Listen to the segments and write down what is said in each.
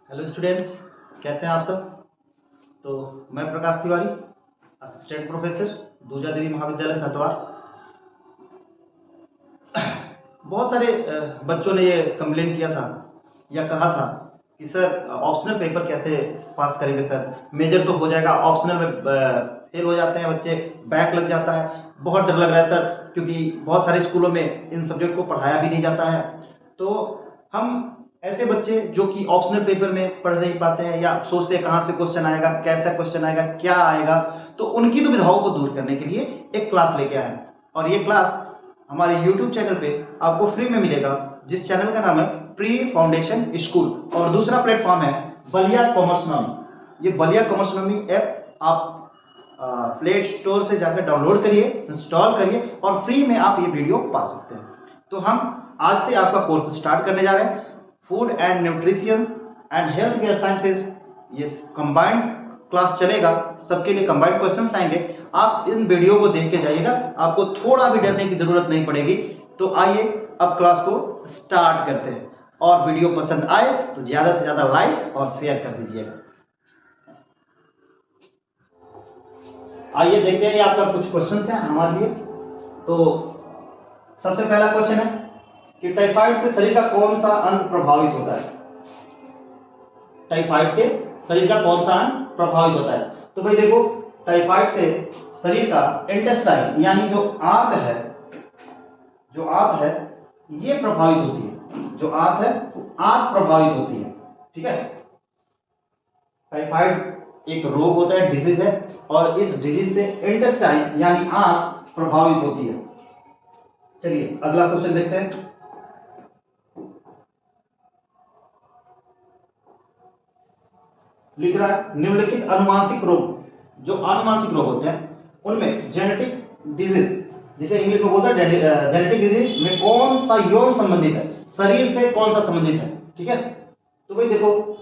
Hello students, कैसे हैं आप सब। तो मैं प्रकाश तिवारी, असिस्टेंट प्रोफेसर, दूजा देवी महाविद्यालय सतवार। बहुत सारे बच्चों ने ये कंप्लेन किया था या कहा था कि सर ऑप्शनल पेपर कैसे पास करेंगे सर, मेजर तो हो जाएगा, ऑप्शनल में फेल हो जाते हैं बच्चे, बैक लग जाता है, बहुत डर लग रहा है सर, क्योंकि बहुत सारे स्कूलों में इन सब्जेक्ट को पढ़ाया भी नहीं जाता है। तो हम ऐसे बच्चे जो कि ऑप्शनल पेपर में पढ़ नहीं पाते हैं या सोचते हैं कहाँ से क्वेश्चन आएगा, कैसा क्वेश्चन आएगा, क्या आएगा, तो उनकी दुविधाओं को दूर करने के लिए एक क्लास लेके आए हैं। और ये क्लास हमारे YouTube चैनल पे आपको फ्री में मिलेगा, जिस चैनल का नाम है प्री फाउंडेशन स्कूल, और दूसरा प्लेटफॉर्म है बलिया कॉमर्सनॉमी। ये बलिया कॉमर्सनॉमी ऐप आप प्ले स्टोर से जाकर डाउनलोड करिए, इंस्टॉल करिए और फ्री में आप ये वीडियो पा सकते हैं। तो हम आज से आपका कोर्स स्टार्ट करने जा रहे हैं, food and nutritions and health care sciences. ये कंबाइंड क्लास चलेगा, सबके लिए कंबाइंड क्वेश्चंस आएंगे। आप इन वीडियो को देख के जाइएगा, आपको थोड़ा भी डरने की जरूरत नहीं पड़ेगी। तो आइए अब क्लास को स्टार्ट करते हैं, और वीडियो पसंद आए तो ज्यादा से ज्यादा लाइक और शेयर कर दीजिएगा। आइए देखते हैं, ये आपका कुछ क्वेश्चन है हमारे लिए। तो सबसे पहला क्वेश्चन है कि टाइफाइड से शरीर का कौन सा अंग प्रभावित होता है। टाइफाइड से शरीर का कौन सा अंग प्रभावित होता है। तो भाई देखो, टाइफाइड से शरीर का इंटेस्टाइन यानी जो आंत है, ये प्रभावित होती है। जो आंत है, आंत प्रभावित होती है। ठीक है, टाइफाइड एक रोग होता है, डिजीज है, और इस डिजीज से इंटेस्टाइन यानी आंत प्रभावित होती है। चलिए अगला क्वेश्चन देखते हैं। लिख रहा है निम्नलिखित अनुवांशिक रोग, जो अनुवांशिक रोग होते हैं उनमें जेनेटिक डिजीज, जिसे इंग्लिश में बोलते हैं जेनेटिक डिजीज, में कौन सा यौन संबंधित है, शरीर से कौन सा संबंधित है। ठीक है, तो भाई देखो,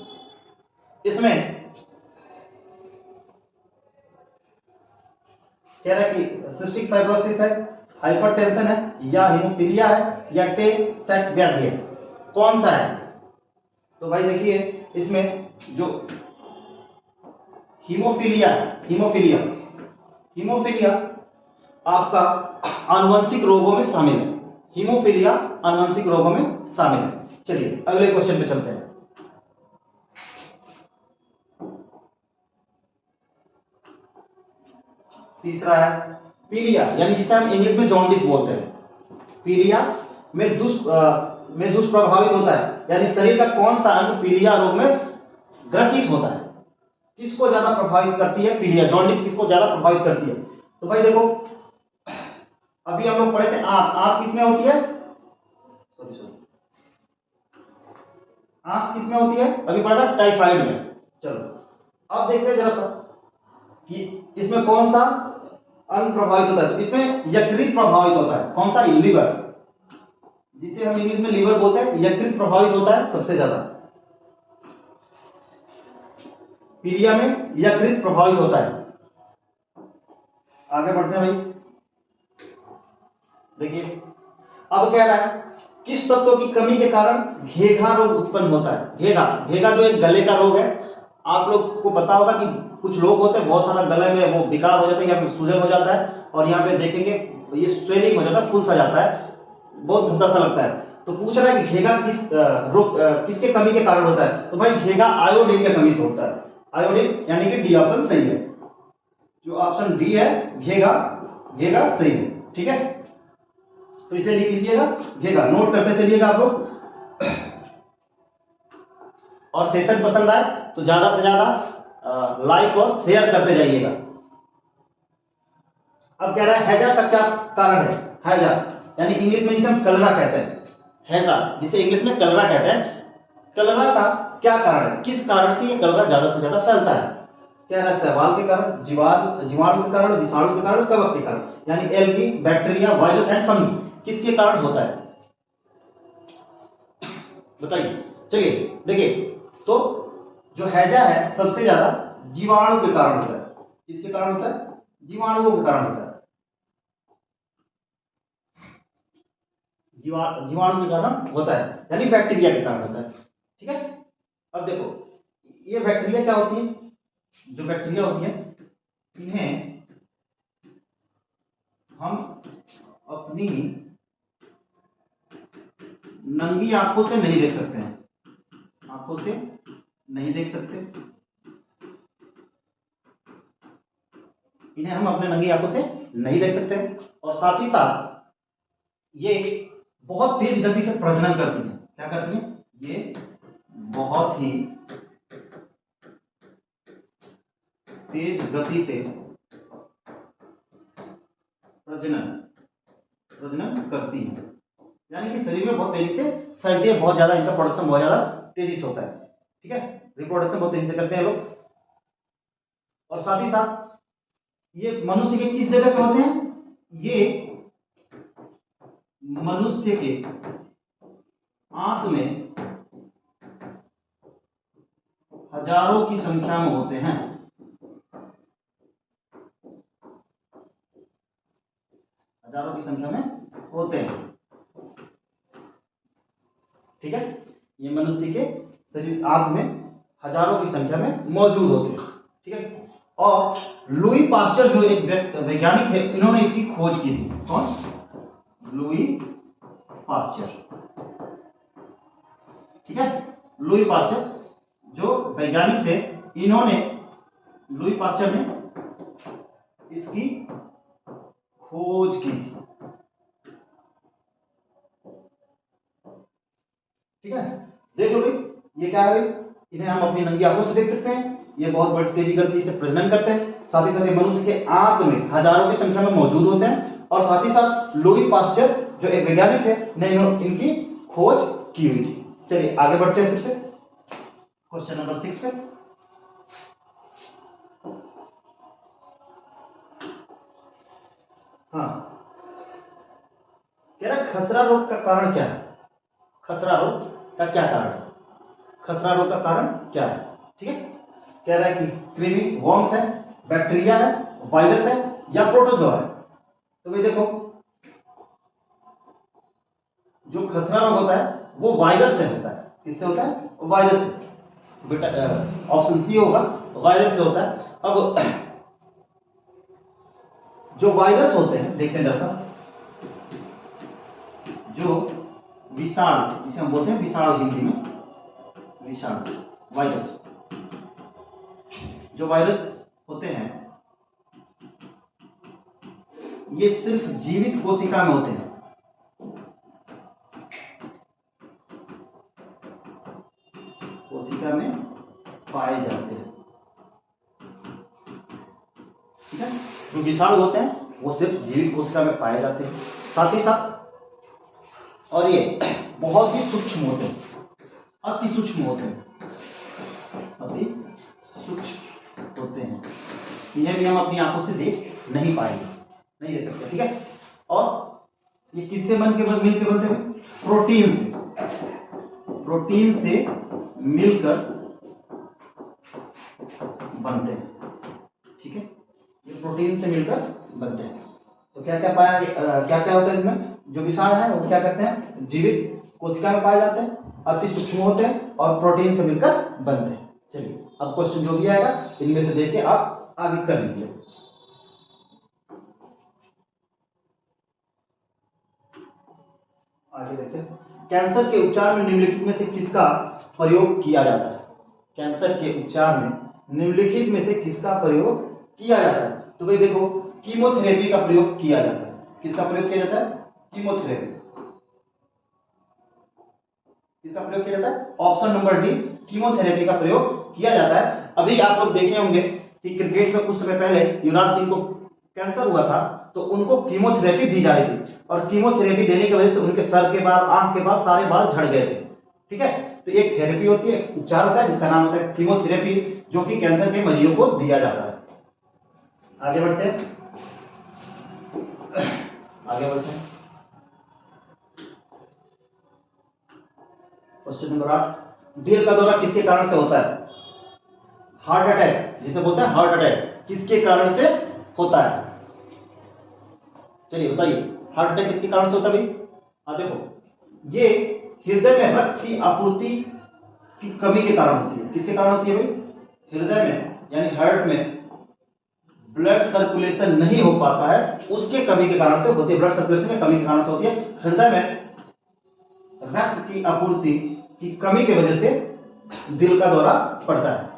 इसमें कह रहा है कि सिस्टिक फाइब्रोसिस है, हाइपरटेंशन है, या हीमोफीलिया है, या टे सेक्स व्याधि है, कौन सा है। तो भाई देखिए, इसमें जो हीमोफीलिया है, हीमोफीलिया आपका आनुवंशिक रोगों में शामिल है। हीमोफीलिया आनुवंशिक रोगों में शामिल है। चलिए अगले क्वेश्चन पे चलते हैं। तीसरा है पीलिया, यानी जिसे हम इंग्लिश में जॉन्डिस बोलते हैं। पीलिया में दुष्प्रभावित होता है, यानी शरीर का कौन सा अंग पीलिया रोग में ग्रसित होता है। किसको ज्यादा प्रभावित करती है पीलिया, जॉन्डिस किसको ज्यादा प्रभावित करती है। तो भाई देखो, अभी हम लोग पढ़े थे आंत, आंत किसमें होती है, आंत किसमें होती है, अभी पढ़ा था टाइफाइड में। चलो अब देखते हैं जरा सा कि इसमें कौन सा अंग प्रभावित होता है। तो इसमें यकृत प्रभावित होता है, कौन सा, लीवर, जिसे हम इंग्लिश में लीवर बोलते हैं, यकृत प्रभावित होता है सबसे ज्यादा। पीलिया में यकृत प्रभावित होता है। आगे बढ़ते हैं भाई, देखिए अब कह रहा है किस तत्व की कमी के कारण घेघा रोग उत्पन्न होता है। घेघा, घेघा जो एक गले का रोग है, आप लोग को पता होगा कि कुछ लोग होते हैं बहुत सारा गले में वो विकार हो जाता है या फिर सूजन हो जाता है, और यहाँ पे देखेंगे ये स्वेलिंग हो जाता है, फूल सा जाता है, बहुत भद्दा सा लगता है। तो पूछ रहा है कि घेघा किसके कमी के कारण होता है। तो भाई घेघा आयोडीन की कमी से होता है। आयोडीन यानी कि डी ऑप्शन सही है, जो ऑप्शन डी है घेघा, घेघा सही है। ठीक है, तो इसे लिख लीजिएगा घेघा, नोट करते चलिएगा आप लोग। और सेशन पसंद आए तो ज्यादा से ज्यादा लाइक और शेयर करते जाइएगा। अब कह रहा है हैजा का क्या कारण है। हैजा यानी इंग्लिश में जिसे हम कलरा कहते हैं, हैजा जिसे इंग्लिश में कलरा कहते हैं, कलरा का क्या कारण है, किस कारण से ये कलरा ज्यादा से ज्यादा फैलता है। कह रहा है शैवाल के कारण, जीवाणु के कारण, विषाणु के कारण, कवक के कारण, यानी algae, bacteria, virus and fungi, किसके कारण होता है बताइए। चलिए देखिए, तो जो हैजा है सबसे ज्यादा जीवाणु के कारण होता है। किसके कारण होता है, जीवाणुओं के कारण होता है। जीवाणु के कारण होता है, यानी बैक्टीरिया के कारण होता है। ठीक है, अब देखो ये बैक्टीरिया क्या होती है, जो बैक्टीरिया होती है इन्हें हम अपनी नंगी आंखों से नहीं देख सकते हैं, आंखों से नहीं देख सकते, इन्हें हम अपने नंगी आंखों से नहीं देख सकते। और साथ ही साथ ये बहुत तेज गति से प्रजनन करती है। क्या करती है? ये बहुत ही तेज गति से प्रजनन करती है, यानी कि शरीर में बहुत तेजी से फैलती है, बहुत ज्यादा, इनका प्रोडक्शन बहुत ज्यादा तेजी से होता है। ठीक है, रिप्रोडक्शन बहुत तेजी से करते हैं लोग। और साथ ही साथ ये मनुष्य के किस जगह पे होते हैं? ये मनुष्य के आंत में हजारों की संख्या में होते हैं, हजारों की संख्या में होते हैं। ठीक है, ये मनुष्य के शरीर आंत में हजारों की संख्या में मौजूद होते हैं। ठीक है, और लुई पास्चर जो एक वैज्ञानिक है, इन्होंने इसकी खोज की थी। कौन? Louis Pasteur. ठीक है, लुई पास्चर जो वैज्ञानिक थे, इन्होंने, लुई पास्चर ने इसकी खोज की थी। ठीक है, देख लो भाई, ये क्या है भाई? इन्हें हम अपनी नंगी आंखों से देख सकते हैं, ये बहुत बड़ी तेजी गति से प्रजनन करते हैं, साथ ही साथ ये मनुष्य के आंत में हजारों की संख्या में मौजूद होते हैं। और साथ ही साथ लुई पास्चर जो एक वैज्ञानिक थे ने इनकी खोज की हुई थी। चलिए आगे बढ़ते हैं फिर से क्वेश्चन नंबर 6 पे। हाँ, कह रहा खसरा रोग का कारण क्या है? खसरा रोग का क्या कारण है? खसरा रोग का कारण क्या है? ठीक है, कह रहा है कि कृमि, वर्म्स है, बैक्टीरिया है, वायरस है या प्रोटोजोआ है। तो भाई देखो, जो खसरा रोग होता है वो वायरस से होता है। किससे होता है? वायरस से। बेटा ऑप्शन सी होगा, वायरस से होता है। अब जो वायरस होते हैं, देखते हैं दर्शक, जो विषाणु, जिसे हम बोलते हैं विषाणु हिंदी में, विषाणु, वायरस, जो वायरस होते हैं ये सिर्फ जीवित कोशिका में होते हैं। कोशिका में पाए जाते हैं। ठीक है, जो विषाणु होते हैं वो सिर्फ जीवित कोशिका में पाए जाते हैं। साथ ही साथ, और ये बहुत ही सूक्ष्म होते हैं, अति सूक्ष्म होते हैं, अति सूक्ष्म होते हैं। इन्हें भी हम अपनी आंखों से देख नहीं पाएंगे, नहीं देख सकते। ठीक है, और ये किससे मिलके बनते हैं? प्रोटीन से, प्रोटीन से मिलकर बनते हैं। ठीक है, ये प्रोटीन से मिलकर बनते हैं। तो क्या क्या पाया, क्या क्या होता है इसमें? जो विषाणु है वो क्या करते हैं? जीवित कोशिका में पाए जाते हैं, अति सूक्ष्म होते हैं और प्रोटीन से मिलकर बनते हैं। चलिए अब क्वेश्चन जो भी आएगा इनमें से देख के आप आगे कर लीजिए। आगे देखते हैं, कैंसर के उपचार में निम्नलिखित में से किसका प्रयोग किया जाता है? कैंसर के उपचार में निम्नलिखित में से किसका प्रयोग किया जाता है? तो भाई देखो, कीमोथेरेपी का प्रयोग किया जाता है। किसका प्रयोग किया जाता है? कीमोथेरेपी। किसका प्रयोग किया जाता है? ऑप्शन नंबर डी, कीमोथेरेपी का प्रयोग किया जाता है। अभी आप लोग देखे होंगे कि क्रिकेट में कुछ समय पहले युवराज सिंह को कैंसर हुआ था, तो उनको कीमोथेरेपी दी जा रही थी, और कीमोथेरेपी देने की वजह से उनके सर के बाल, आंख के बाल, सारे बाल झड़ गए थे। ठीक है, तो एक थेरेपी होती है, उपचार होता है जिसका नाम होता है कीमोथेरेपी, जो कि कैंसर के मरीजों को दिया जाता है। आगे बढ़ते हैं, आगे बढ़ते हैं। क्वेश्चन नंबर 8, दिल का दौरा किसके कारण से होता है? हार्ट अटैक, जिसे बोलते हैं हार्ट अटैक, किसके कारण से होता है? चलिए बताइए, हार्ट अटैक किसके कारण से होता है भाई? देखो, ये हृदय में रक्त की आपूर्ति की कमी के कारण होती है। किसके कारण होती है भाई? हृदय में यानी हार्ट में ब्लड सर्कुलेशन नहीं हो पाता है, उसके कमी के कारण से होती है। ब्लड सर्कुलेशन की कमी के कारण से होती है। हृदय में रक्त की आपूर्ति की कमी की वजह से दिल का दौरा पड़ता है।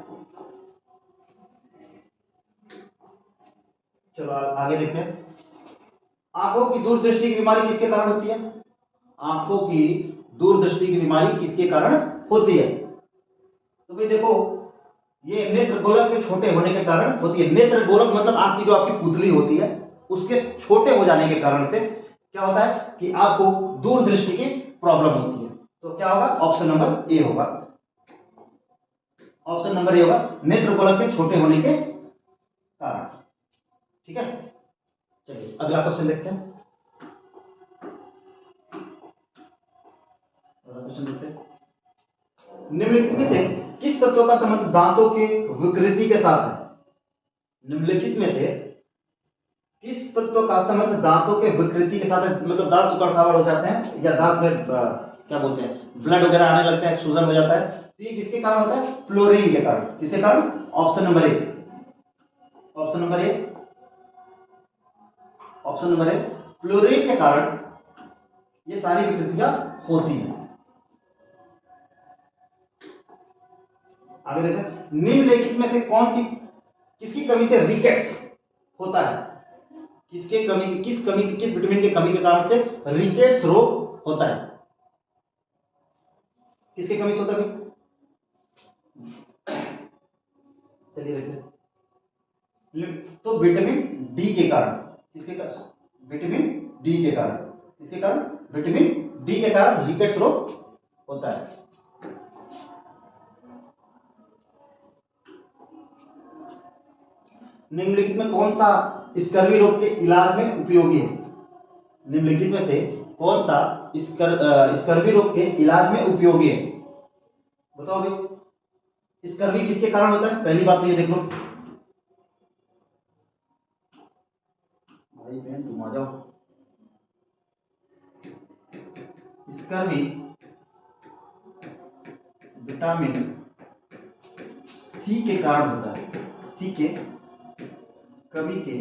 चलो आगे देखते हैं। आंखों की दूरदृष्टि की बीमारी किसके कारण होती है? आंखों की दूरदृष्टि की बीमारी किसके कारण होती है? तो भाई देखो, ये नेत्र गोलक के छोटे होने के कारण होती है। नेत्र गोलक मतलब आंख की जो आपकी पुतली होती है उसके छोटे हो जाने के कारण से क्या होता है कि आपको दूरदृष्टि की प्रॉब्लम होती है। तो क्या होगा? ऑप्शन नंबर ए होगा। ऑप्शन नंबर ए होगा, नेत्र गोलक के छोटे होने के कारण। ठीक है, चलिए अगला क्वेश्चन देखते हैं। अगला क्वेश्चन देखते हैं। निम्नलिखित में से किस तत्व का संबंध दांतों के विकृति के साथ है? निम्नलिखित में से किस तत्व का संबंध दांतों के विकृति के साथ है? मतलब दांत उखड़ खाबड़ हो जाते हैं या दांत में क्या बोलते हैं, ब्लड वगैरह आने लगता है, सूजन हो जाता है, तो ये किसके कारण होता है? फ्लोरीन के कारण। किसके कारण? Option number A. Option number A. Option number A, fluorine के कारण ये सारी विकृतियां होती हैं। आगे देखते हैं। निम्नलिखित में से कौन सी किसकी कमी से रिकेट्स होता है? किस विटामिन की कमी के कारण से रिकेट्स रोग होता है? किसकी कमी से होता है? चलिए देखते हैं। तो विटामिन डी के कारण। किसके कारण? विटामिन डी के कारण। किसके कारण? विटामिन डी के कारण रिकेट्स रोग होता है। निम्नलिखित में कौन सा स्कर्वी रोग के इलाज में उपयोगी है? निम्नलिखित में से कौन सा स्कर्वी रोग के इलाज में उपयोगी है? बताओ भाई, स्कर्वी किसके कारण होता है? पहली बात तो ये देख लो भाई बहन, तुम आ जाओ। स्कर्वी विटामिन सी के कारण होता है। सी के कमी के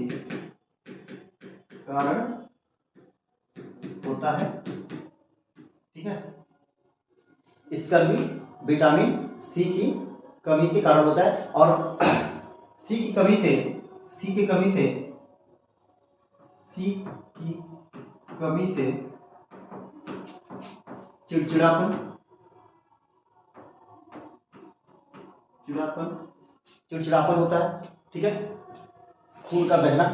कारण होता है। ठीक है, स्कर्वी विटामिन सी की कमी के कारण होता है। और सी की कमी से सी की कमी से सी की कमी से चिड़चिड़ापन चिड़चिड़ापन चिड़चिड़ापन होता है। ठीक है, खून का बहना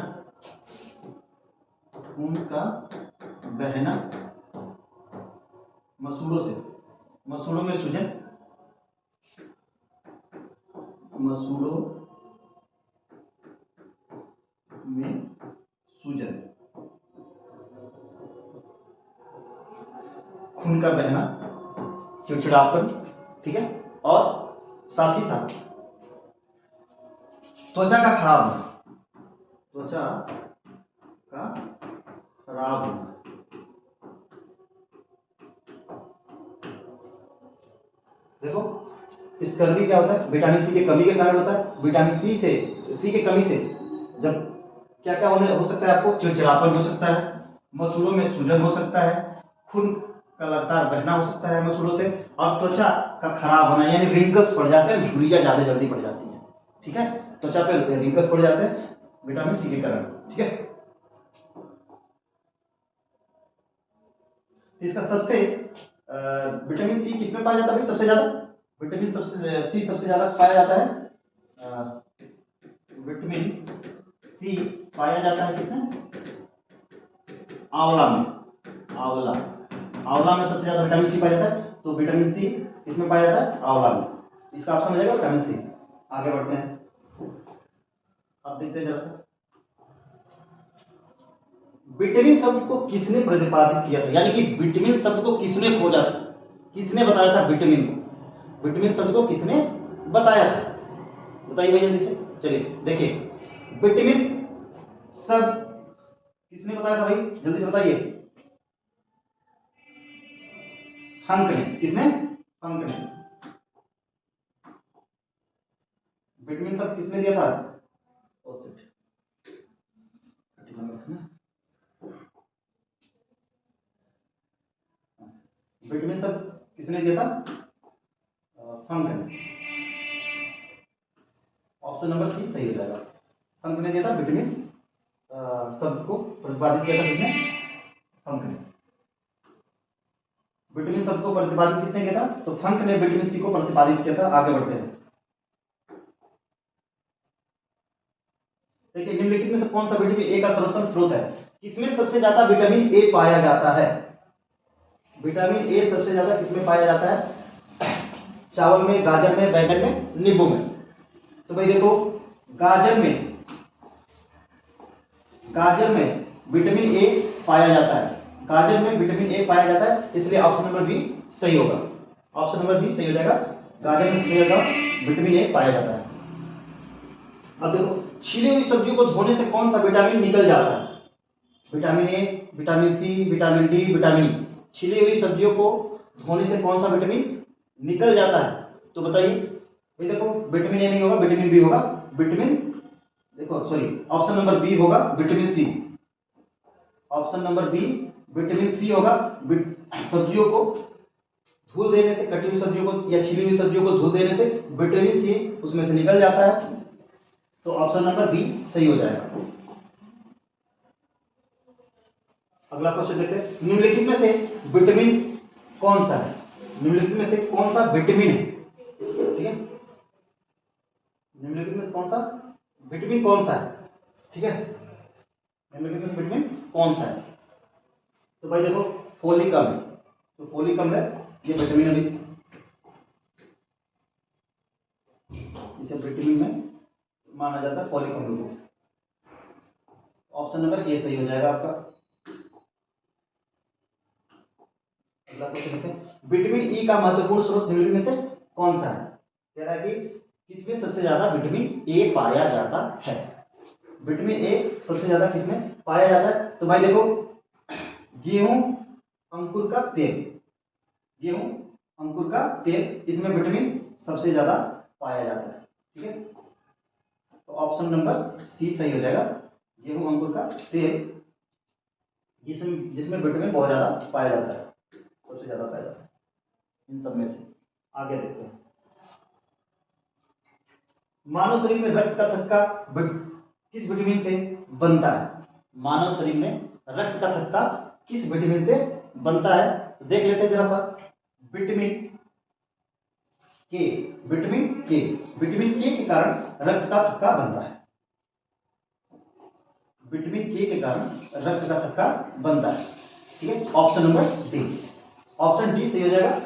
मसूड़ों में सूजन खून का बहना, चिड़चिड़ापन। ठीक है, और साथ ही साथ त्वचा का खराब होना। देखो, स्कर्वी क्या होता है? विटामिन सी की कमी के कारण होता है। विटामिन सी की कमी से जब क्या क्या हो सकता है आपको? चिड़चिड़ापन हो सकता है, मसूड़ों में सूजन हो सकता है, खून का लगातार बहना हो सकता है मसूड़ों से, और त्वचा का खराब होना यानी रिंकल्स पड़ जाते हैं, झुर्रियां ज्यादा जल्दी पड़ जाती हैं। ठीक है, त्वचा पे रिंकल्स पड़ जाते हैं विटामिन सी के कारण। ठीक है, इसका सबसे विटामिन सी किसमें पाया जाता है? सबसे ज्यादा विटामिन सी सबसे ज्यादा पाया जाता है। विटामिन सी पाया जाता है किसमें? आंवला में। आंवला में सबसे ज्यादा विटामिन सी पाया जाता है। तो विटामिन सी किसमें पाया जाता है? आंवला में। इसका ऑप्शन हो जाएगा विटामिन सी। आगे बढ़ते हैं, अब देखते हैं जरा सा विटामिन शब्द को किसने प्रतिपादित किया था, यानी कि विटामिन शब्द को किसने खोजा था, किसने बताया था विटामिन को? विटामिन शब्द को किसने बताया था? बताइए भाई जल्दी से। चलिए देखिए, विटामिन शब्द किसने बताया था भाई? जल्दी से बताइए। हंक ने। किसने? हंक ने। विटामिन शब्द किसने दिया था? ओ शिट, विटामिन शब्द किसने दिया था? फंक ने। ऑप्शन नंबर सी सही हो जाएगा। फंक ने दिया था विटामिन शब्द को प्रतिपादित किया था किसने? फंक ने। विटामिन शब्द को प्रतिपादित किसने किया था? तो फंक ने विटामिन सी को प्रतिपादित किया था। आगे बढ़ते हैं। देखिए, निम्नलिखित में से कौन सा विटामिन ए का सर्वोत्तम स्रोत है? किसमें सबसे ज्यादा विटामिन ए पाया जाता है? विटामिन ए सबसे ज्यादा किसमें पाया जाता है? चावल में, गाजर में, बैंगन में, नींबू में। तो भाई देखो, गाजर में विटामिन ए पाया जाता है। गाजर में विटामिन ए पाया जाता है, इसलिए ऑप्शन नंबर बी सही होगा। ऑप्शन नंबर बी सही हो जाएगा। गाजर में सबसे ज्यादा विटामिन ए पाया जाता है। अब देखो, छीली हुई सब्जियों को धोने से कौन सा विटामिन निकल जाता है? Vitamin A, vitamin C, vitamin D, vitamin E. छिली हुई सब्जियों को धोने से कौन सा विटामिन निकल जाता है? तो बताइए। ये देखो, विटामिन ए नहीं होगा, विटामिन बी होगा। विटामिन, देखो सॉरी, ऑप्शन नंबर बी होगा vitamin C. Option number B vitamin C होगा। सब्जियों को धुल देने से, कटी हुई सब्जियों को या छिली हुई सब्जियों को धुल देने से विटामिन सी उसमें से निकल जाता है। तो ऑप्शन नंबर बी सही हो जाएगा। अगला क्वेश्चन देखते हैं। निम्नलिखित में से विटामिन कौन सा है? निम्नलिखित में से कौन सा विटामिन है? ठीक है, निम्नलिखित में से कौन सा विटामिन कौन सा है? ठीक है, निम्नलिखित में से विटामिन कौन सा है? तो भाई देखो, फोलिक अम्ल। तो फोलिक अम्ल है, ये विटामिन है। इसे विटामिन में माना जाता है फोलिक अम्ल को। ऑप्शन नंबर ए सही हो जाएगा आपका। अगला क्वेश्चन देखते हैं। विटामिन ई का महत्वपूर्ण स्रोत निम्नलिखित में से कौन सा है? कह रहा है कि किसमें सबसे ज्यादा विटामिन ए पाया जाता है? विटामिन ए सबसे ज्यादा किसमें पाया जाता है? तो भाई देखो, गेहूं अंकुर का तेल, गेहूं अंकुर का तेल, इसमें विटामिन सबसे ज्यादा पाया जाता है। ठीक है, तो ऑप्शन नंबर सी सही हो जाएगा। गेहूं अंकुर का तेल, जिसमें विटामिन बहुत ज्यादा पाया जाता है, सबसे ज्यादा पाया जाता है इन सब में से। आगे देखते हैं। मानव शरीर में रक्त का थक्का किस विटामिन से बनता है? मानव शरीर में रक्त का थक्का किस विटामिन से बनता है? तो देख लेते हैं जरा सा। विटामिन के, विटामिन के, विटामिन के के कारण रक्त का थक्का बनता है। विटामिन के कारण रक्त का थक्का बनता है। ठीक है, option number D, option D सही हो जाएगा।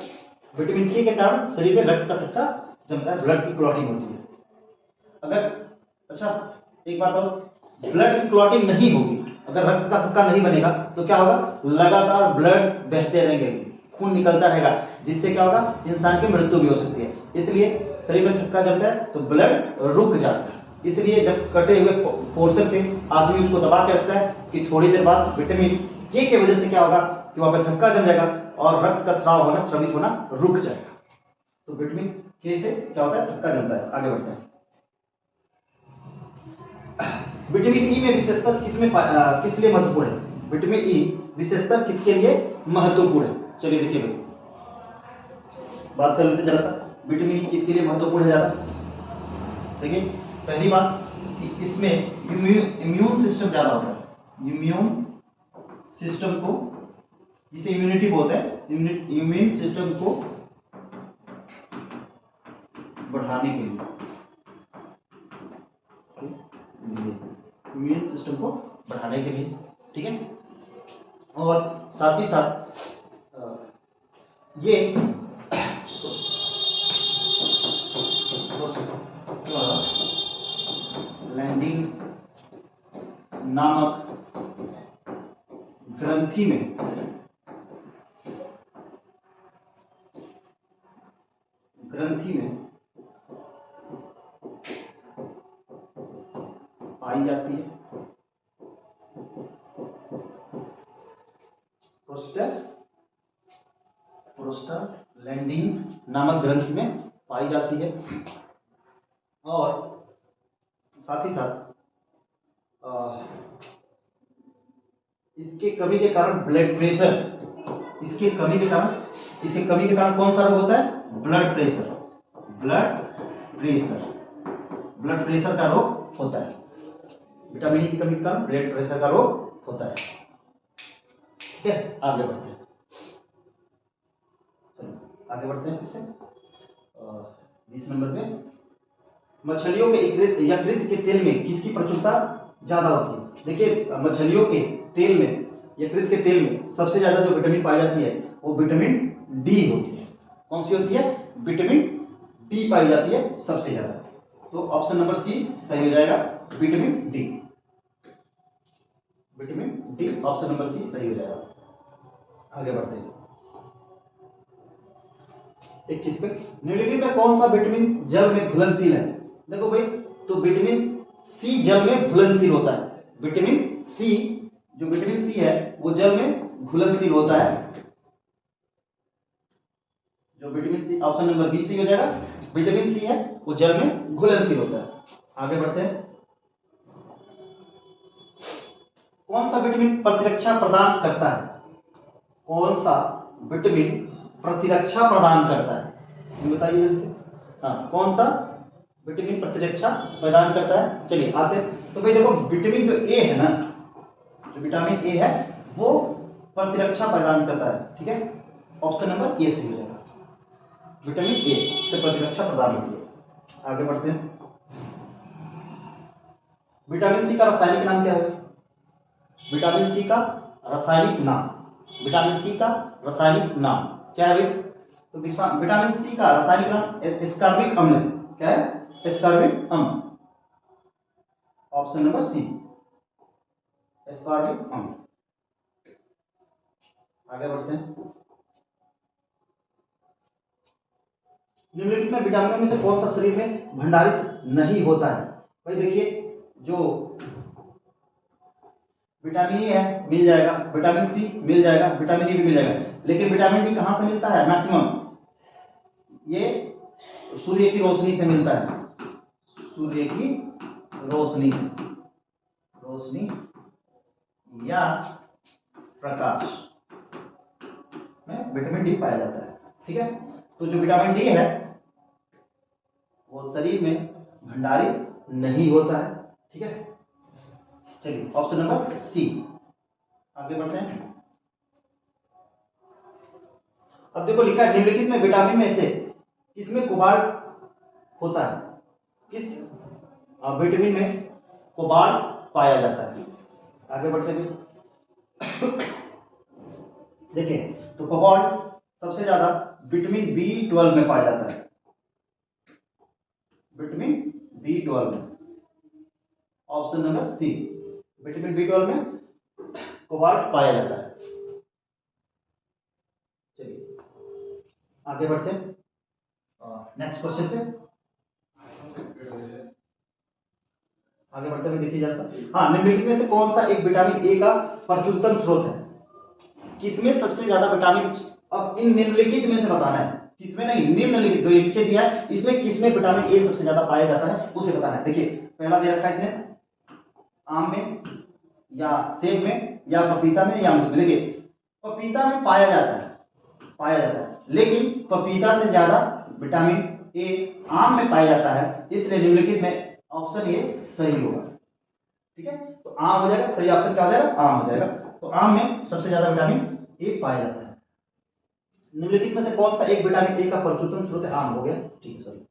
विटामिन के कारण शरीर में रक्त का थक्का जमता है, ब्लड की क्लॉटिंग होती है। अगर, अच्छा एक बात और, ब्लड की क्लॉटिंग नहीं होगी, अगर रक्त का थक्का नहीं बनेगा तो क्या होगा? लगातार ब्लड बहते रहेंगे, खून निकलता रहेगा, जिससे क्या होगा? इंसान की मृत्यु भी हो सकती है। इसलिए शरीर में थक्का जमता है तो ब्लड रुक जाता है। इसलिए जब कटे हुए पोर्शन पे आदमी उसको दबा के रखता है कि थोड़ी देर बाद विटामिन के की वजह से क्या होगा कि वहां पर थक्का जम जाएगा और रक्त का स्राव होना, स्रवित होना रुक जाएगा। तो विटामिन के से क्या होता है? थक्का जमता है। आगे बढ़ते हैं। विटामिन ई में विशेषता किस लिए महत्वपूर्ण है? विटामिन ई विशेषता किसके लिए महत्वपूर्ण है? चलिए देखिए भाई, बात कर लेते हैं जरा सा। विटामिन ई किसके लिए महत्वपूर्ण है ज्यादा? देखिए, पहली बात कि इसमें इम्यून सिस्टम ज्यादा होता है। इम्यून सिस्टम को, जिसे इम्यूनिटी बोलते हैं, इम्यून सिस्टम को बढ़ाने के लिए, इम्यून सिस्टम को बढ़ाने के लिए। ठीक है, और साथ ही साथ ये लैंडिंग नामक ग्रंथि में पाई जाती है। प्रोस्टाग्लैंडिन नामक ग्रंथि में पाई जाती है। और साथ ही साथ इसके कमी के कारण ब्लड प्रेशर, इसके कमी के कारण कौन सा रोग होता है? ब्लड प्रेशर, ब्लड प्रेशर का रोग होता है। विटामिन ई की कमी के कारण ब्लड प्रेशर का रोग होता है। ठीक है, आगे बढ़ते हैं। चलो आगे बढ़ते हैं फिर से 20 नंबर पे, मछलियों के यकृत के तेल में किसकी प्रचुरता ज्यादा होती है? देखिए मछलियों के तेल में, यकृत के तेल में सबसे ज्यादा जो विटामिन पाई जाती है वो विटामिन डी होती है। कौन सी होती है? विटामिन डी पाई जाती है सबसे ज्यादा। तो ऑप्शन नंबर सी सही हो जाएगा, vitamin D. Vitamin D option number C सही हो जाएगा। आगे बढ़ते हैं 21 पे, निम्नलिखित में कौन सा विटामिन जल में घुलनशील है? देखो भाई, तो विटामिन सी जल में घुलनशील होता है। विटामिन सी, जो विटामिन सी है वो जल में घुलनशील होता है। जो vitamin C, option number B सही हो जाएगा, विटामिन सी है वो जल में घुलनशील होता है। आगे बढ़ते हैं, कौन सा विटामिन प्रतिरक्षा प्रदान करता है? कौन सा विटामिन प्रतिरक्षा प्रदान करता है, ये बताइए जल्दी से। हाँ, कौन सा विटामिन प्रतिरक्षा प्रदान करता है? चलिए आते हैं। तो भाई देखो, विटामिन जो ए है ना, जो विटामिन ए है वो प्रतिरक्षा प्रदान करता है। ठीक है, ऑप्शन नंबर ए सही हो जाएगा, विटामिन ए से प्रतिरक्षा प्रदान होती है। आगे बढ़ते हैं, विटामिन सी का रासायनिक नाम क्या है? विटामिन सी का रासायनिक नाम, विटामिन सी का रासायनिक नाम क्या है भाई? तो विटामिन सी का रासायनिक नाम एस्कॉर्बिक अम्ल है। क्या है? एस्कॉर्बिक अम्ल, ऑप्शन नंबर सी, एस्कॉर्बिक अम्ल। आगे बढ़ते हैं, निम्नलिखित में विटामिनों में से कौन सा शरीर में भंडारित नहीं होता है? भाई देखिए, जो विटामिन ए है मिल जाएगा, विटामिन सी मिल जाएगा, विटामिन ई भी मिल जाएगा, लेकिन विटामिन डी कहां से मिलता है मैक्सिमम? ये सूर्य की रोशनी से मिलता है, सूर्य की रोशनी या प्रकाश में विटामिन डी पाया जाता है। ठीक है, तो जो विटामिन डी है वो शरीर में भंडारित नहीं होता है। ठीक है, चलिए ऑप्शन नंबर सी। आगे बढ़ते हैं, अब देखो लिखा है, निम्नलिखित में विटामिन में से किसमें कोबाल्ट होता है? किस विटामिन में कोबाल्ट पाया जाता है? आगे बढ़ते हैं, देखिए तो कोबाल्ट सबसे ज्यादा विटामिन बी12 में पाया जाता है, विटामिन बी12 में, ऑप्शन नंबर सी, विटामिन बी12 में कोबाल्ट पाया जाता है। चलिए आगे बढ़ते हैं नेक्स्ट क्वेश्चन पे। आगे बढ़ते हुए देखिए जरा सा, हाँ, निम्नलिखित में से कौन सा एक विटामिन ए का प्रचुरतम स्रोत है? किसमें सबसे ज्यादा विटामिन, अब इन निम्नलिखित में से बताना है, किसमें नहीं, निम्नलिखित जो ये नीचे दिया है इसमें किसमें विटामिन ए सबसे ज्यादा पाया जाता है उसे बताना है। देखिए पहला दे रखा है इसने, आम में या सेब में या पपीता में या अमरूद में। देखिए पपीता में पाया जाता है, लेकिन पपीता से ज्यादा विटामिन ए आम में पाया जाता है, इसलिए निम्नलिखित में ऑप्शन ए सही होगा। ठीक है, तो आम हो जाएगा, सही ऑप्शन क्या हो जाएगा? आम हो जाएगा। तो आम में सबसे ज्यादा विटामिन ए पाया जाता है। निम्नलिखित में से कौन सा एक विटामिन ए का प्रचुरतम स्रोत है? आम हो गया, ठीक है, सॉरी।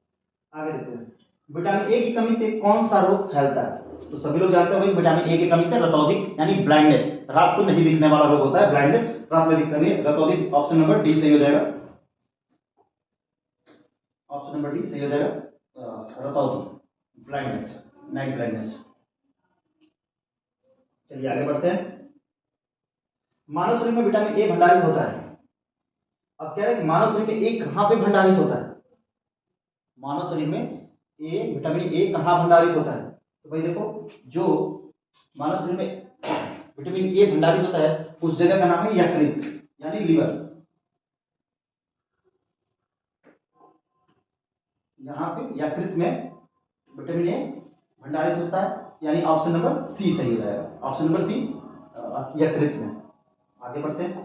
आगे देखते हैं, विटामिन ए की कमी से कौन सा रोग फैलता है? तो सभी लोग जानते हो विटामिन ए की कमी से रतौंधी यानी ब्लाइंडनेस, रात को नहीं दिखने वाला रोग होता है, ब्लाइंडनेस, रात में दिखता नहीं है, रतौंधी, ऑप्शन नंबर डी सही हो जाएगा, ऑप्शन नंबर डी सही हो जाएगा, रतौंधी, ब्लाइंडनेस, नाइट ब्लाइंडनेस। चलिए आगे बढ़ते हैं, मानव शरीर में विटामिन ए भंडारित होता है। अब कह रहे हैं कि मानव शरीर में ए कहां पे भंडारित होता है? मानव शरीर में ए, विटामिन ए कहां भंडारित होता है? तो भाई देखो, जो मानव शरीर में विटामिन ए भंडारित होता है उस जगह का नाम है यकृत यानी लीवर। यहां पे यकृत में विटामिन ए भंडारित होता है, यानी ऑप्शन नंबर सी सही हो जाएगा। ऑप्शन नंबर सी यकृत में। आगे बढ़ते हैं।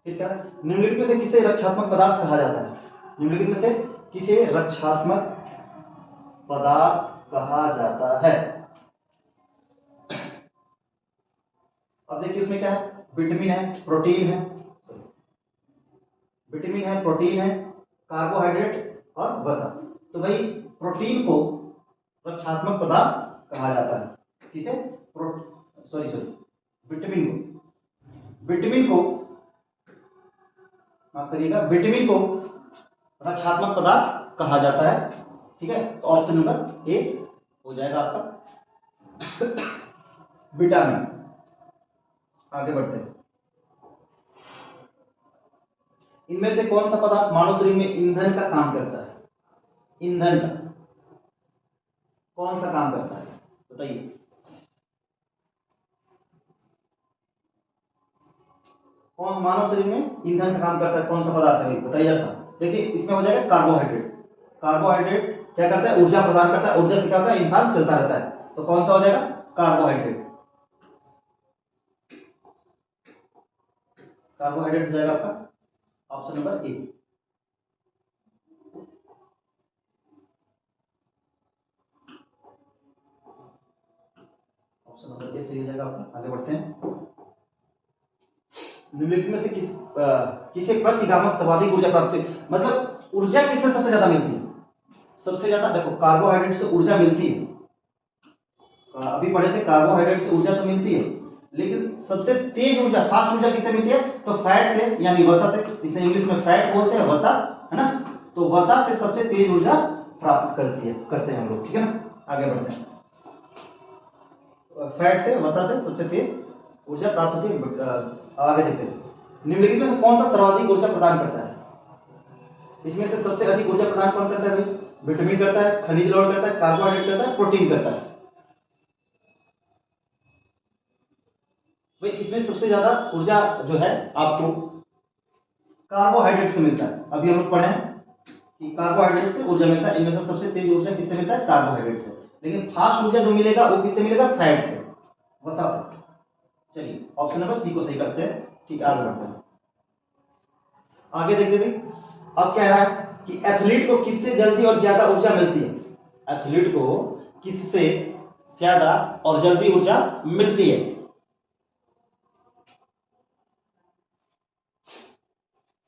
फिर क्या, निम्नलिखित में से किसे रक्षात्मक पदार्थ कहा जाता है? निम्नलिखित में से किसे रक्षात्मक पदार्थ कहा जाता है? अब देखिए उसमें क्या है, विटामिन है, प्रोटीन है, विटामिन है, प्रोटीन है, कार्बोहाइड्रेट और वसा। तो भाई प्रोटीन को रक्षात्मक पदार्थ कहा जाता है। किसे? सॉरी विटामिन को, विटामिन को माफ करिएगा, विटामिन को रक्षात्मक पदार्थ कहा जाता है। ठीक है, तो ऑप्शन नंबर ए हो जाएगा आपका विटामिन। आगे बढ़ते हैं। इनमें से कौन सा पदार्थ मानव शरीर में ईंधन का काम करता है? ईंधन का कौन सा काम करता है बताइए? कौन मानव शरीर में ईंधन का काम करता है? कौन सा पदार्थ है भाई बताइए जरा। देखिए इसमें हो जाएगा कार्बोहाइड्रेट। कार्बोहाइड्रेट क्या करता है? ऊर्जा प्रदान करता है। ऊर्जा से क्या होता है? इंसान चलता रहता है। तो कौन सा हो जाएगा? कार्बोहाइड्रेट। कार्बोहाइड्रेट हो जाएगा आपका option number A. Option number A सही हो जाएगा आपका। आगे बढ़ते हैं। निम्नलिखित में से किसे प्रतिगामक सर्वाधिक ऊर्जा प्राप्त हुई? मतलब ऊर्जा किससे सबसे ज्यादा मिलती है? सबसे ज्यादा देखो कार्बोहाइड्रेट से ऊर्जा मिलती है। अभी पढ़े थे कार्बोहाइड्रेट से ऊर्जा तो मिलती है, लेकिन सबसे तेज ऊर्जा, फास्ट ऊर्जा किससे मिलती है? तो फैट से, यानी वसा से। इसे इंग्लिश में फैट बोलते हैं, वसा, है ना। तो वसा से सबसे तेज ऊर्जा प्राप्त करते हैं हम लोग। ठीक है ना, आगे बढ़ते हैं। फैट से, वसा से सबसे तेज ऊर्जा प्राप्त होती है। आगे देखते हैं। निम्नलिखित में से कौन सा सर्वाधिक ऊर्जा प्रदान करता है? इसमें से सबसे अधिक ऊर्जा प्रदान कौन करता है भाई? विटामिन करता है, खनिज लवण करता है, कार्बोहाइड्रेट करता है, प्रोटीन करता है। भाई इसमें सबसे ज्यादा ऊर्जा जो है आपको कार्बोहाइड्रेट से मिलता है। अभी हम लोग पढ़े हैं कि कार्बोहाइड्रेट से ऊर्जा मिलता है। इनमें से सबसे तेज ऊर्जा किससे मिलता है? कार्बोहाइड्रेट से। लेकिन फास्ट ऊर्जा जो मिलेगा वो किससे मिलेगा? फैट से, वसा से। चलिए ऑप्शन नंबर सी को सही करते हैं। ठीक, आगे बढ़ते हैं। आगे देखते भाई, अब कह रहा है कि एथलीट को किससे जल्दी और ज्यादा ऊर्जा मिलती है? एथलीट को किससे ज्यादा और जल्दी ऊर्जा मिलती है?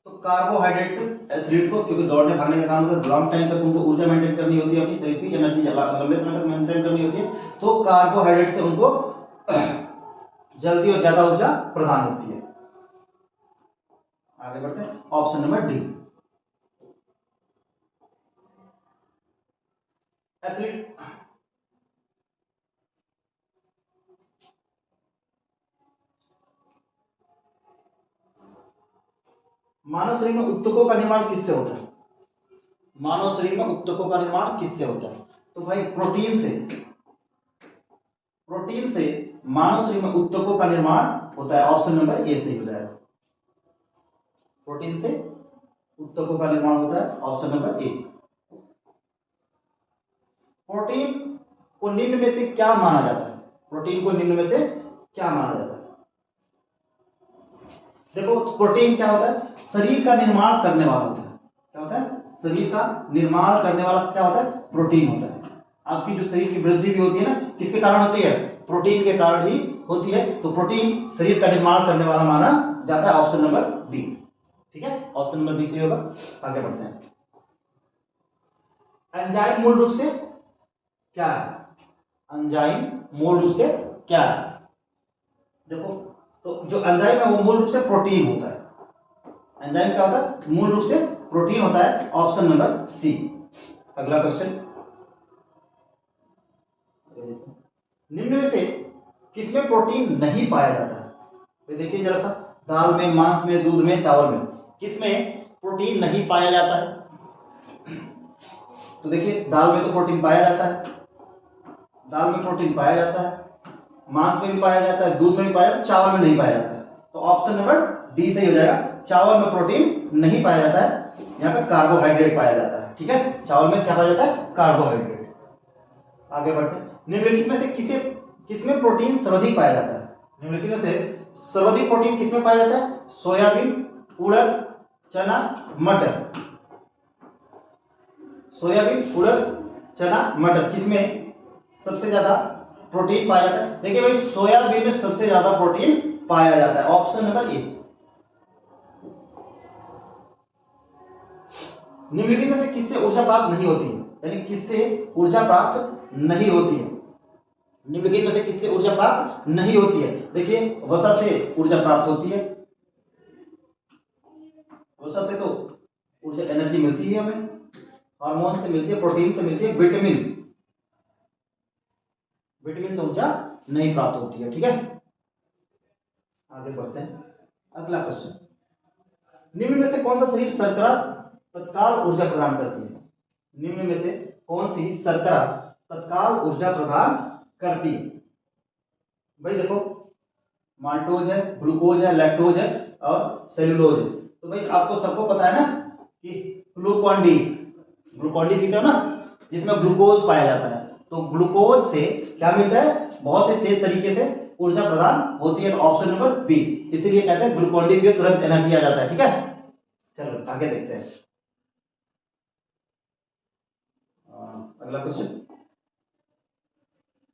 तो कार्बोहाइड्रेट से एथलीट को, क्योंकि दौड़ने भागने का काम होता है, लॉन्ग टाइम तक उनको ऊर्जा मेंटेन करनी होती है, अपनी शरीर की एनर्जी लंबे समय तक मेंटेन करनी होती है। तो कार्बोहाइड्रेट से उनको जल्दी और ज्यादा ऊर्जा प्रदान होती है। आगे बढ़ते हैं। Option number D, athlete. मानव शरीर में उत्तकों का निर्माण किससे होता है? मानव शरीर में उत्तकों का निर्माण किससे होता है? तो भाई प्रोटीन से। प्रोटीन से मानव शरीर में उत्तकों का निर्माण होता है। ऑप्शन नंबर ए सही हो जाएगा। प्रोटीन से उत्तकों का निर्माण होता है, ऑप्शन नंबर ए। प्रोटीन को निम्न में से क्या माना जाता है? प्रोटीन को निम्न में से क्या माना जाता है? देखो प्रोटीन क्या होता है? शरीर का निर्माण करने वाला होता है। क्या होता है? शरीर का निर्माण करने वाला क्या होता है? प्रोटीन होता है। आपकी जो शरीर की वृद्धि भी होती है ना, किसके कारण होती है? प्रोटीन के कारण ही होती है। तो प्रोटीन शरीर का निर्माण करने वाला माना जाता है। Option number B. ठीक है, ऑप्शन नंबर बी सही होगा। आगे बढ़ते हैं। एंजाइम मूल रूप से क्या है? एंजाइम मूल रूप से क्या है? देखो, तो जो एंजाइम है वो मूल रूप से प्रोटीन होता है। एंजाइम क्या होता है? मूल रूप से प्रोटीन होता है। Option number C. अगला क्वेश्चन, निम्न में से किसमें प्रोटीन नहीं पाया जाता है? तो देखिए जरा सा, दाल में, मांस में, दूध में, चावल में, किसमें प्रोटीन नहीं पाया जाता है? तो देखिए दाल में तो प्रोटीन पाया जाता है, दाल में प्रोटीन पाया जाता है, मांस में भी पाया जाता है, दूध में भी पाया जाता है, चावल में नहीं पाया जाता है। तो ऑप्शन नंबर डी सही हो जाएगा। चावल में प्रोटीन नहीं पाया जाता है, यहाँ पर कार्बोहाइड्रेट पाया जाता है। है, ठीक है। चावल में क्या पाया जाता है? कार्बोहाइड्रेट। आगे बढ़ते हैं। निम्नलिखित में से किसमें प्रोटीन सर्वाधिक पाया जाता है? निम्नलिखित में से सर्वाधिक प्रोटीन किसमें पाया जाता है? सोयाबीन, उड़द, चना, मटर। सोयाबीन, उड़द, चना, मटर, किसमें सबसे ज्यादा प्रोटीन पाया जाता है? देखिए भाई, सोयाबीन में सबसे ज्यादा प्रोटीन पाया जाता है, ऑप्शन नंबर ए। निम्नलिखित में से किससे ऊर्जा प्राप्त नहीं होती है? यानी किससे ऊर्जा प्राप्त नहीं होती है? निम्नलिखित में से किससे ऊर्जा प्राप्त नहीं होती है? देखिए, वसा से ऊर्जा प्राप्त होती है। वसा से तो ऊर्जा, एनर्जी मिलती है हमें। हार्मोन से मिलती है, प्रोटीन से मिलती है, विटामिन से ऊर्जा नहीं प्राप्त होती है, ठीक है। आगे बढ़ते हैं। अगला क्वेश्चन, निम्न में से कौन सा शरीर शर्करा तत्काल ऊर्जा प्रदान करती है? निम्न में से कौन सी शर्करा तत्काल ऊर्जा प्रदान करती है? भाई देखो, माल्टोज है, ग्लूकोज है, लैक्टोज है और सेल्यूलोज है। तो भाई आपको सबको पता है ना कि ग्लूकॉन डी पीते हो ना, जिसमें ग्लूकोज पाया जाता है। तो ग्लूकोज से क्या मिलता है? बहुत ही तेज तरीके से ऊर्जा प्रदान होती है। तो ऑप्शन नंबर बी, इसीलिए कहते हैं ग्लूकॉन डी पियो तुरंत एनर्जी आ जाता है, ठीक है। चलो आगे देखते हैं। अगला क्वेश्चन,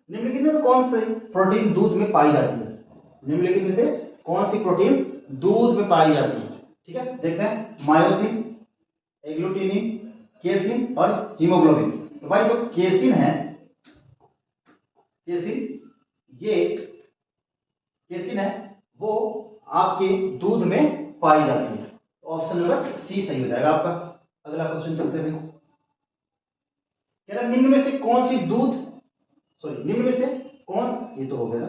निम्नलिखित में से कौन सी प्रोटीन दूध में पाई जाती है? निम्नलिखित में से कौन सी प्रोटीन दूध में पाई जाती है? ठीक है, देखते हैं। मायोसिन, एग्लूटिनिन, केसिन और हीमोग्लोबिन। तो भाई जो केसिन है, केसिन है वो आपके दूध में पाई जाती है। तो ऑप्शन नंबर सी सही हो जाएगा आपका। अगला क्वेश्चन चलते हैं। कह रहा निम्न में से कौन सी निम्न में से कौन, ये तो हो गया ना,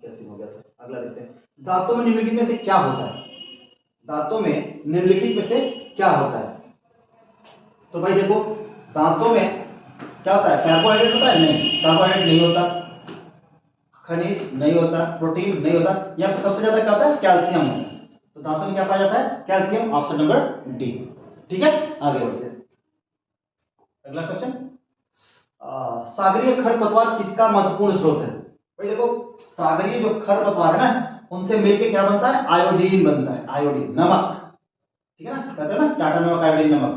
कैसे हो गया था। अगला देखते हैं। दांतों में निम्नलिखित में से क्या होता है? दांतों में निम्नलिखित में से क्या होता है? तो भाई देखो, दांतों में क्या होता है? कार्बोहाइड्रेट होता है? नहीं, कार्बोहाइड्रेट नहीं होता, खनिज नहीं होता, प्रोटीन नहीं होता। यहाँ पे सबसे ज्यादा क्या होता है? कैल्शियम होता है। तो दांतों में क्या पाया जाता है? कैल्शियम, ऑप्शन नंबर डी, ठीक है। आगे बढ़ते हैं। अगला क्वेश्चन, सागरीय खरपतवार किसका महत्वपूर्ण स्रोत है? भाई देखो, सागरीय जो खरपतवार है ना, उनसे मिलके क्या बनता है? आयोडीन बनता है, आयोडीन, नमक, ठीक है ना। कहते हैं ना टाटा नमक, आयोडीन नमक,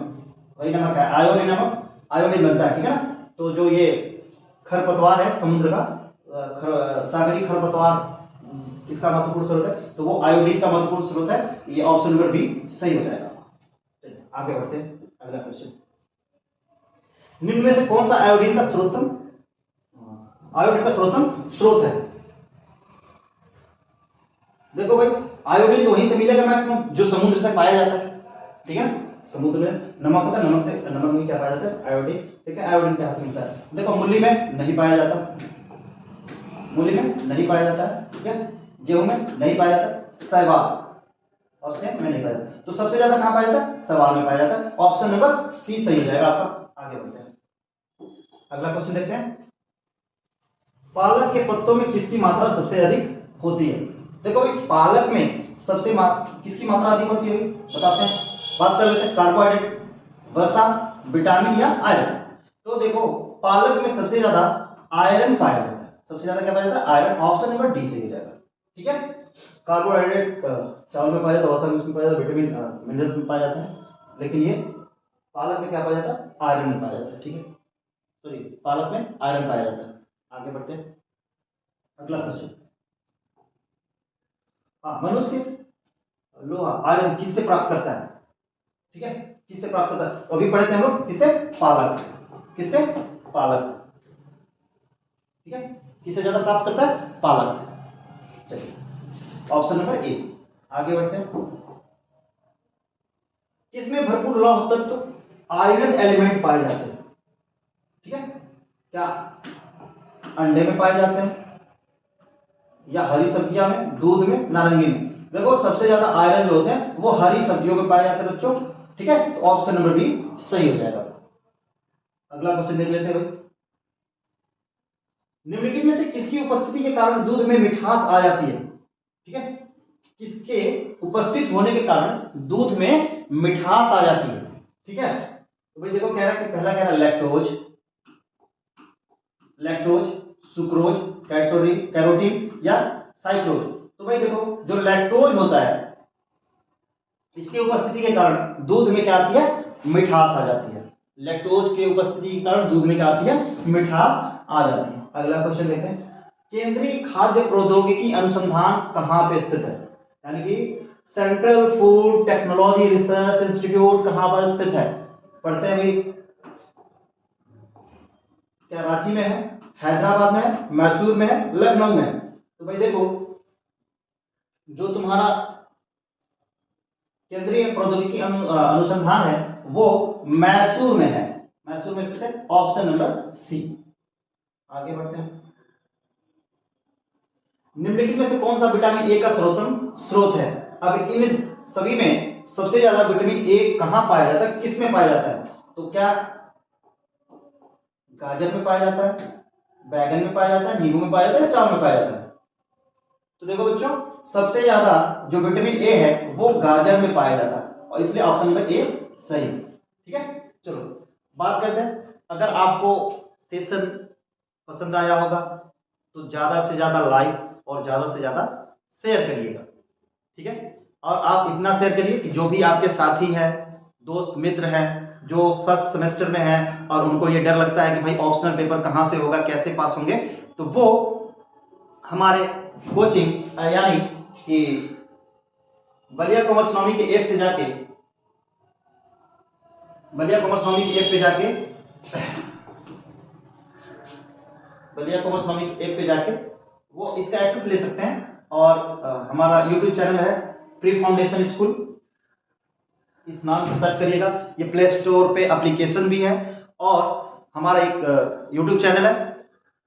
वही नमक है, आयोडीन नमक, आयोडीन बनता है, ठीक है ना। तो जो ये खरपतवार है समुद्र का, सागरीय खरपतवार किसका महत्वपूर्ण स्रोत है? तो वो आयोडीन का महत्वपूर्ण स्रोत है। ये ऑप्शन नंबर बी सही हो जाएगा। चलिए आगे बढ़ते हैं। अगला क्वेश्चन, निम्न में से कौन सा आयोडीन का सर्वोत्तम स्रोत है? देखो भाई, आयोडीन तो वहीं से मिलेगा मैक्सिमम जो समुद्र से पाया जाता है, ठीक है। समुद्र में नमक होता है, नमक में क्या पाया जाता है? आयोडीन, ठीक है। आयोडीन कहां से मिलता है? देखो, मूली में नहीं पाया जाता, मूली में नहीं पाया जाता है, ठीक है। गेहूं में नहीं पाया जाता, शैवाल और सेम में नहीं पाया जाता। तो सबसे ज्यादा कहां पाया जाता है? शैवाल में पाया जाता है। ऑप्शन नंबर सी सही हो जाएगा आपका। आगे बढ़ते हैं। अगला क्वेश्चन देखते हैं। पालक के पत्तों में किसकी मात्रा सबसे अधिक होती है? देखो भाई, पालक में किसकी मात्रा अधिक होती है? बताते हैं, बात कर लेते हैं। कार्बोहाइड्रेट, वसा, विटामिन या आयरन। तो देखो, पालक में सबसे ज्यादा आयरन पाया जाता है। सबसे ज्यादा क्या पाया जाता है? आयरन, ऑप्शन नंबर डी सही हो जाएगा, ठीक है। कार्बोहाइड्रेट चावल में पाया जाता है, वसा में उसमें पाया जाता है, विटामिन मिनरल्स में पाया जाता है, लेकिन ये पालक में क्या पाया जाता है? आयरन में पाया जाता है, ठीक है। सॉरी, पालक में आयरन पाया जाता है। आगे बढ़ते हैं। अगला क्वेश्चन, हाँ, मनुष्य लोहा, आयरन किससे प्राप्त करता है? ठीक है, किससे प्राप्त करता है? तो अभी पढ़े थे हम लोग, किससे? पालक से। किससे? पालक से, ठीक है। किससे ज्यादा प्राप्त करता है? पालक से। चलिए, ऑप्शन नंबर ए। आगे बढ़ते हैं। किसमें भरपूर लौह तत्व आयरन एलिमेंट पाए जाते हैं? ठीक है, क्या अंडे में पाए जाते हैं, या हरी सब्जियां में, दूध में, नारंगी में? देखो, सबसे ज्यादा आयरन जो होते हैं वो हरी सब्जियों में पाए जाते हैं बच्चों, ठीक है। तो ऑप्शन नंबर बी सही हो जाएगा। अगला क्वेश्चन देख लेते हैं भाई। निम्नलिखित में से किसकी उपस्थिति के कारण दूध में मिठास आ जाती है? ठीक है, किसके उपस्थित होने के कारण दूध में मिठास आ जाती है? ठीक है, तो भाई देखो कह रहा है कि पहला कह रहा है लैक्टोज, सुक्रोज, कैरोटीन या साइक्लोज। तो भाई देखो जो लैक्टोज होता है इसकी उपस्थिति के कारण दूध में क्या आती है, मिठास आ जाती है। लैक्टोज की उपस्थिति के कारण दूध में क्या आती है, मिठास आ जाती है। अगला क्वेश्चन देखते हैं, केंद्रीय खाद्य प्रौद्योगिकी अनुसंधान कहाँ पे स्थित है, यानी कि central food technology research institute कहाँ पर स्थित है, पढ़ते हैं भाई। क्या रांची में है, हैदराबाद में है, मैसूर में है, लखनऊ में है। तो भाई देखो जो तुम्हारा केंद्रीय प्रौद्योगिकी अनुसंधान है वो मैसूर में है, मैसूर में स्थित है, ऑप्शन नंबर सी। आगे बढ़ते हैं, निम्नलिखित में से कौन सा विटामिन ए का सर्वोत्तम स्रोत है। अब इन सभी में सबसे ज्यादा विटामिन ए कहां पाया जाता है, किस में पाया जाता है, तो क्या गाजर में पाया जाता है, बैगन में पाया जाता है, नींबू में पाया जाता है, चावल में पाया जाता है। तो देखो बच्चों सबसे ज्यादा जो विटामिन ए है वो गाजर में पाया जाता है और इसलिए ऑप्शन नंबर ए सही। ठीक है, चलो बात करते हैं। अगर आपको सेशन पसंद आया होगा तो ज्यादा से ज्यादा लाइक और ज्यादा से ज्यादा शेयर करिएगा। ठीक है, और आप इतना शेयर करिए कि जो भी आपके साथी हैं, दोस्त मित्र हैं जो फर्स्ट सेमेस्टर में हैं और उनको ये डर लगता है कि भाई ऑप्शनल पेपर कहाँ से होगा, कैसे पास होंगे, तो वो हमारे कोचिंग यानी कि बलिया कॉमर्स नॉमी के ऐप से जाके, बलिया कॉमर्स नॉमी के ऐप पे जाके, बलिया कॉमर्स नॉमी के ऐप पे जाके वो इसका एक्सेस ले सकते हैं। और हमारा यूट्यूब चैनल है प्री फाउंडेशन स्कूल, इस नाम से सर्च करिएगा। ये प्ले स्टोर पे एप्लीकेशन भी है और हमारा एक यूट्यूब चैनल है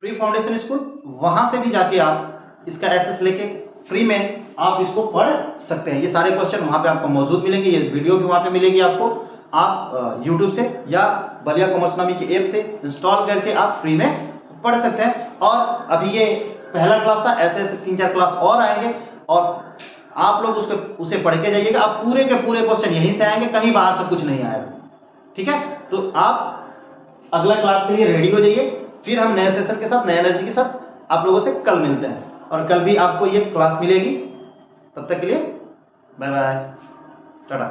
प्री फाउंडेशन स्कूल, वहां से भी जाके आप इसका एक्सेस लेके फ्री में आप इसको पढ़ सकते हैं। ये सारे क्वेश्चन वहां पे आपको मौजूद मिलेंगे, ये वीडियो भी वहां पे मिलेगी आपको। आप यूट्यूब से या बलिया कॉमर्स नामी की ऐप से इंस्टॉल करके आप फ्री में पढ़ सकते हैं। और अभी ये पहला क्लास था, ऐसे ऐसे 3-4 क्लास और आएंगे और आप लोग उसे पढ़ के जाइएगा। आप पूरे के पूरे क्वेश्चन यहीं से आएंगे, कहीं बाहर से कुछ नहीं आएगा। ठीक है, तो आप अगला क्लास के लिए रेडी हो जाइए, फिर हम नए सेशन के साथ, नए एनर्जी के साथ आप लोगों से कल मिलते हैं। और कल भी आपको ये क्लास मिलेगी, तब तक के लिए बाय बाय, टाटा।